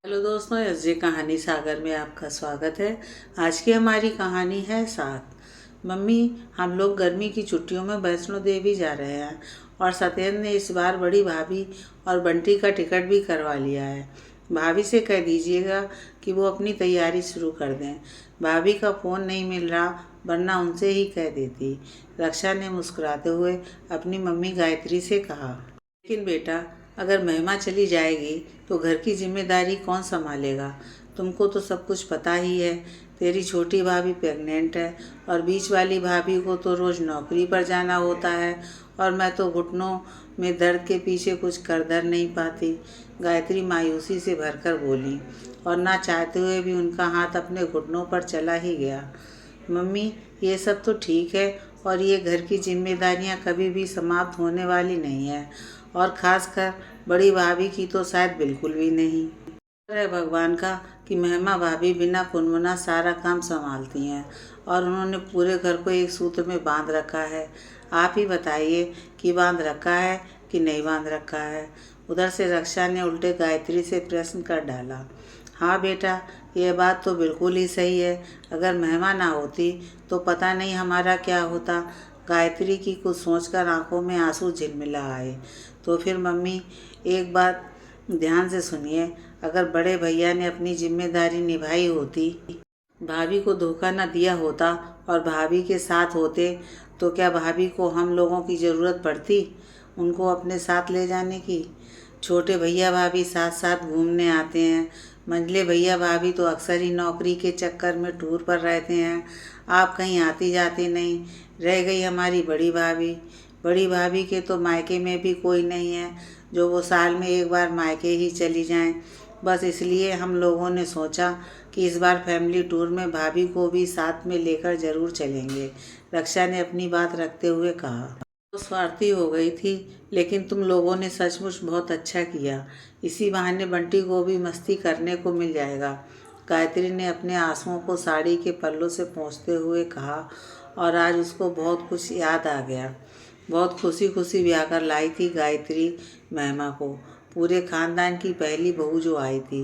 Hello दोस्तों, SJ कहानी सागर में आपका स्वागत है। आज की हमारी कहानी है साथ। मम्मी, हम लोग गर्मी की छुट्टियों में वैष्णो देवी जा रहे हैं और सत्येंद्र ने इस बार बड़ी भाभी और बंटी का टिकट भी करवा लिया है। भाभी से कह दीजिएगा कि वो अपनी तैयारी शुरू कर दें। भाभी का फ़ोन नहीं मिल रहा, वरना उनसे ही कह देती। रक्षा ने मुस्कुराते हुए अपनी मम्मी गायत्री से कहा, लेकिन बेटा, अगर महिमा चली जाएगी तो घर की जिम्मेदारी कौन संभालेगा? तुमको तो सब कुछ पता ही है। तेरी छोटी भाभी प्रेग्नेंट है और बीच वाली भाभी को तो रोज़ नौकरी पर जाना होता है और मैं तो घुटनों में दर्द के पीछे कुछ कर धर नहीं पाती। गायत्री मायूसी से भरकर बोली और ना चाहते हुए भी उनका हाथ अपने घुटनों पर चला ही गया। मम्मी, ये सब तो ठीक है और ये घर की जिम्मेदारियां कभी भी समाप्त होने वाली नहीं है, और ख़ासकर बड़ी भाभी की तो शायद बिल्कुल भी नहीं। शुक्र है भगवान का कि महिमा भाभी बिना कुनमुना सारा काम संभालती हैं और उन्होंने पूरे घर को एक सूत्र में बांध रखा है। आप ही बताइए कि बांध रखा है कि नहीं बांध रखा है? उधर से रक्षा ने उल्टे गायत्री से प्रश्न कर डाला। हाँ बेटा, यह बात तो बिल्कुल ही सही है। अगर महिमा ना होती तो पता नहीं हमारा क्या होता। गायत्री की कुछ सोचकर आंखों में आंसू झिलमिला आए। तो फिर मम्मी, एक बात ध्यान से सुनिए। अगर बड़े भैया ने अपनी जिम्मेदारी निभाई होती, भाभी को धोखा न दिया होता और भाभी के साथ होते, तो क्या भाभी को हम लोगों की ज़रूरत पड़ती उनको अपने साथ ले जाने की? छोटे भैया भाभी साथ साथ घूमने आते हैं। मंझले भैया भाभी तो अक्सर ही नौकरी के चक्कर में टूर पर रहते हैं। आप कहीं आती जाती नहीं। रह गई हमारी बड़ी भाभी के तो मायके में भी कोई नहीं है जो वो साल में एक बार मायके ही चली जाएं। बस इसलिए हम लोगों ने सोचा कि इस बार फैमिली टूर में भाभी को भी साथ में लेकर ज़रूर चलेंगे। रक्षा ने अपनी बात रखते हुए कहा। तो स्वार्थी हो गई थी, लेकिन तुम लोगों ने सचमुच बहुत अच्छा किया। इसी बहाने बंटी को भी मस्ती करने को मिल जाएगा। गायत्री ने अपने आंसुओं को साड़ी के पल्लों से पोंछते हुए कहा और आज उसको बहुत कुछ याद आ गया। बहुत खुशी खुशी ब्याह कर लाई थी गायत्री महिमा को। पूरे खानदान की पहली बहू जो आई थी।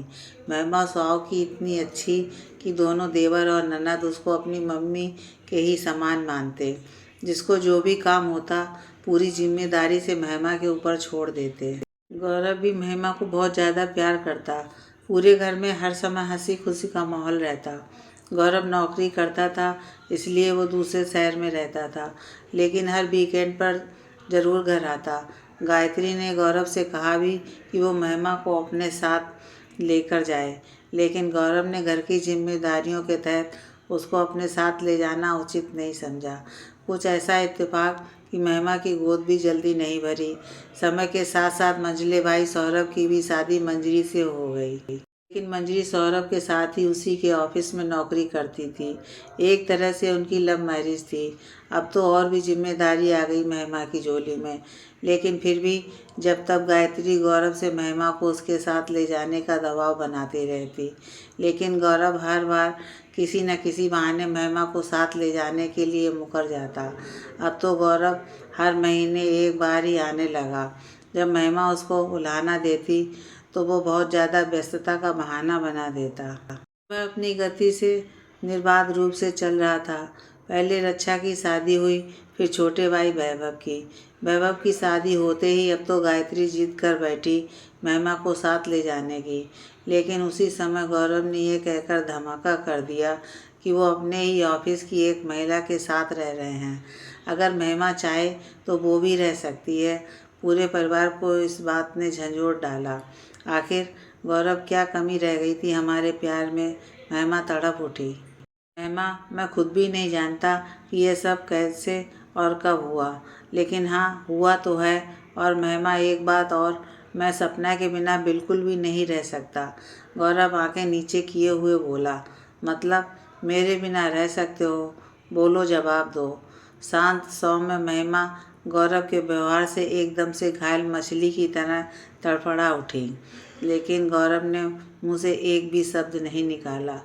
महिमा स्वभाव की इतनी अच्छी कि दोनों देवर और ननद उसको अपनी मम्मी के ही समान मानते। जिसको जो भी काम होता पूरी जिम्मेदारी से महिमा के ऊपर छोड़ देते। गौरव भी महिमा को बहुत ज़्यादा प्यार करता। पूरे घर में हर समय हंसी खुशी का माहौल रहता। गौरव नौकरी करता था, इसलिए वो दूसरे शहर में रहता था, लेकिन हर वीकेंड पर ज़रूर घर आता। गायत्री ने गौरव से कहा भी कि वो महिमा को अपने साथ लेकर जाए, लेकिन गौरव ने घर की जिम्मेदारियों के तहत उसको अपने साथ ले जाना उचित नहीं समझा। कुछ ऐसा इत्तेफाक कि महिमा की गोद भी जल्दी नहीं भरी। समय के साथ साथ मंझले भाई सौरभ की भी शादी मंजरी से हो गई, लेकिन मंजरी सौरभ के साथ ही उसी के ऑफिस में नौकरी करती थी। एक तरह से उनकी लव मैरिज थी। अब तो और भी जिम्मेदारी आ गई महिमा की झोली में, लेकिन फिर भी जब तब गायत्री गौरव से महिमा को उसके साथ ले जाने का दबाव बनाती रहती, लेकिन गौरव हर बार किसी न किसी बहाने महिमा को साथ ले जाने के लिए मुकर जाता। अब तो गौरव हर महीने एक बार ही आने लगा। जब महिमा उसको उलाहना देती तो वो बहुत ज़्यादा व्यस्तता का बहाना बना देता। वह अपनी गति से निर्बाध रूप से चल रहा था। पहले रक्षा की शादी हुई, फिर छोटे भाई वैभव की शादी होते ही अब तो गायत्री जिद कर बैठी महिमा को साथ ले जाने की। लेकिन उसी समय गौरव ने यह कहकर धमाका कर दिया कि वो अपने ही ऑफिस की एक महिला के साथ रह रहे हैं। अगर महिमा चाहे तो वो भी रह सकती है। पूरे परिवार को इस बात ने झंझोड़ डाला। आखिर गौरव, क्या कमी रह गई थी हमारे प्यार में? महिमा तड़प उठी। महिमा, मैं खुद भी नहीं जानता कि यह सब कैसे और कब हुआ, लेकिन हाँ, हुआ तो है। और महिमा, एक बात और, मैं सपना के बिना बिल्कुल भी नहीं रह सकता। गौरव आंखें नीचे किए हुए बोला। मतलब मेरे बिना रह सकते हो? बोलो, जवाब दो। शांत सौम्य महिमा गौरव के व्यवहार से एकदम से घायल मछली की तरह तड़फड़ा उठी, लेकिन गौरव ने मुंह से एक भी शब्द नहीं निकाला।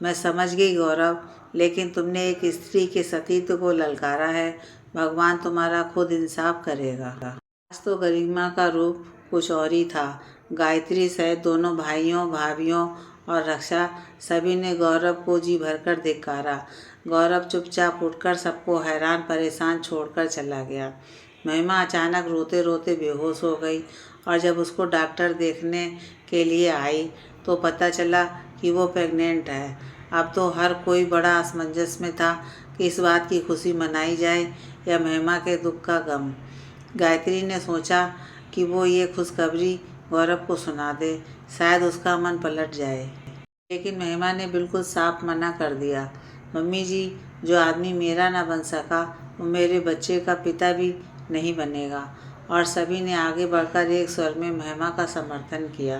मैं समझ गई गौरव, लेकिन तुमने एक स्त्री के सतीत्व को ललकारा है। भगवान तुम्हारा खुद इंसाफ करेगा। आज तो गरिमा का रूप कुछ और ही था। गायत्री सहित दोनों भाइयों भाभियों और रक्षा सभी ने गौरव को जी भरकर धिक्कारा। गौरव चुपचाप उठकर सबको हैरान परेशान छोड़कर चला गया। महिमा अचानक रोते रोते बेहोश हो गई और जब उसको डॉक्टर देखने के लिए आई तो पता चला कि वो प्रेग्नेंट है। अब तो हर कोई बड़ा असमंजस में था कि इस बात की खुशी मनाई जाए या महिमा के दुख का गम। गायत्री ने सोचा कि वो ये खुशखबरी गौरव को सुना दे, शायद उसका मन पलट जाए। लेकिन महिमा ने बिल्कुल साफ मना कर दिया। मम्मी जी, जो आदमी मेरा ना बन सका वो मेरे बच्चे का पिता भी नहीं बनेगा। और सभी ने आगे बढ़कर एक स्वर में महिमा का समर्थन किया,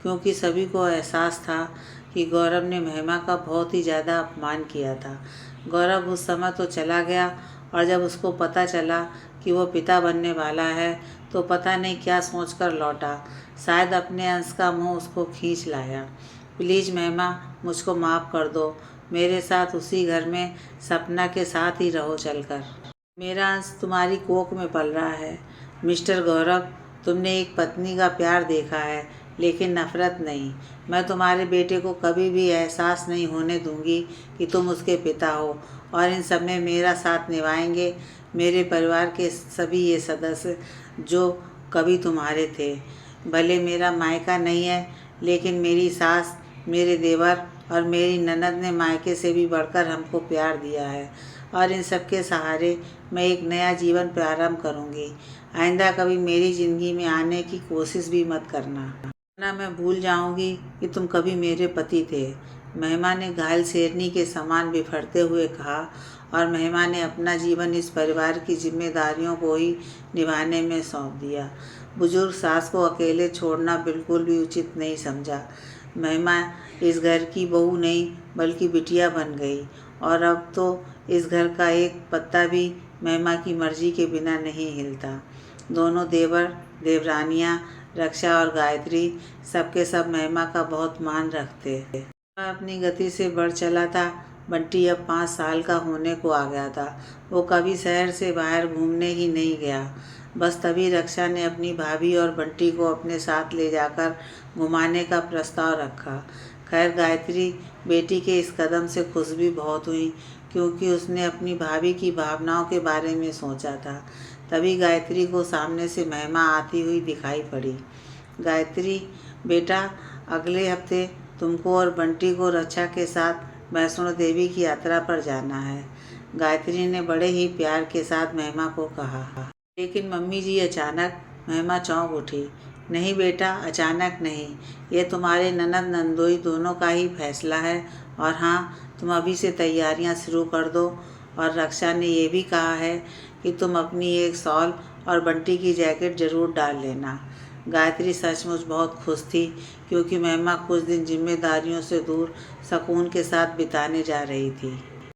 क्योंकि सभी को एहसास था कि गौरव ने महिमा का बहुत ही ज़्यादा अपमान किया था। गौरव उस समय तो चला गया और जब उसको पता चला कि वो पिता बनने वाला है तो पता नहीं क्या सोचकर लौटा। शायद अपने अंश का मुँह उसको खींच लाया। प्लीज़ महिमा, मुझको माफ़ कर दो। मेरे साथ उसी घर में सपना के साथ ही रहो चलकर। मेरा अंश तुम्हारी कोख में पल रहा है। मिस्टर गौरव, तुमने एक पत्नी का प्यार देखा है लेकिन नफ़रत नहीं। मैं तुम्हारे बेटे को कभी भी एहसास नहीं होने दूंगी कि तुम उसके पिता हो और इन सब में मेरा साथ निभाएंगे मेरे परिवार के सभी ये सदस्य जो कभी तुम्हारे थे। भले मेरा मायका नहीं है लेकिन मेरी सास, मेरे देवर और मेरी ननद ने मायके से भी बढ़कर हमको प्यार दिया है और इन सब के सहारे मैं एक नया जीवन प्रारंभ करूंगी। आइंदा कभी मेरी ज़िंदगी में आने की कोशिश भी मत करना, वरना मैं भूल जाऊंगी कि तुम कभी मेरे पति थे। महिमा ने घायल शेरनी के समान बिफरते हुए कहा और महिमा ने अपना जीवन इस परिवार की जिम्मेदारियों को ही निभाने में सौंप दिया। बुजुर्ग सास को अकेले छोड़ना बिल्कुल भी उचित नहीं समझा। महिमा इस घर की बहू नहीं बल्कि बिटिया बन गई और अब तो इस घर का एक पत्ता भी महिमा की मर्जी के बिना नहीं हिलता। दोनों देवर देवरानियाँ, रक्षा और गायत्री सबके सब महिमा का बहुत मान रखते। वह अपनी गति से बढ़ चला था। बंटी अब 5 साल का होने को आ गया था। वो कभी शहर से बाहर घूमने ही नहीं गया। बस तभी रक्षा ने अपनी भाभी और बंटी को अपने साथ ले जाकर घुमाने का प्रस्ताव रखा। खैर, गायत्री बेटी के इस कदम से खुश भी बहुत हुई, क्योंकि उसने अपनी भाभी की भावनाओं के बारे में सोचा था। तभी गायत्री को सामने से महिमा आती हुई दिखाई पड़ी। गायत्री बेटा, अगले हफ्ते तुमको और बंटी को रक्षा के साथ वैष्णो देवी की यात्रा पर जाना है, गायत्री ने बड़े ही प्यार के साथ महिमा को कहा। लेकिन मम्मी जी, अचानक महिमा चौंक उठी। नहीं बेटा, अचानक नहीं, ये तुम्हारे ननद नंदोई दोनों का ही फैसला है। और हाँ, तुम अभी से तैयारियां शुरू कर दो। और रक्षा ने ये भी कहा है कि तुम अपनी एक शॉल और बंटी की जैकेट ज़रूर डाल लेना। गायत्री सचमुच बहुत खुश थी, क्योंकि महिमा कुछ दिन जिम्मेदारियों से दूर सुकून के साथ बिताने जा रही थी।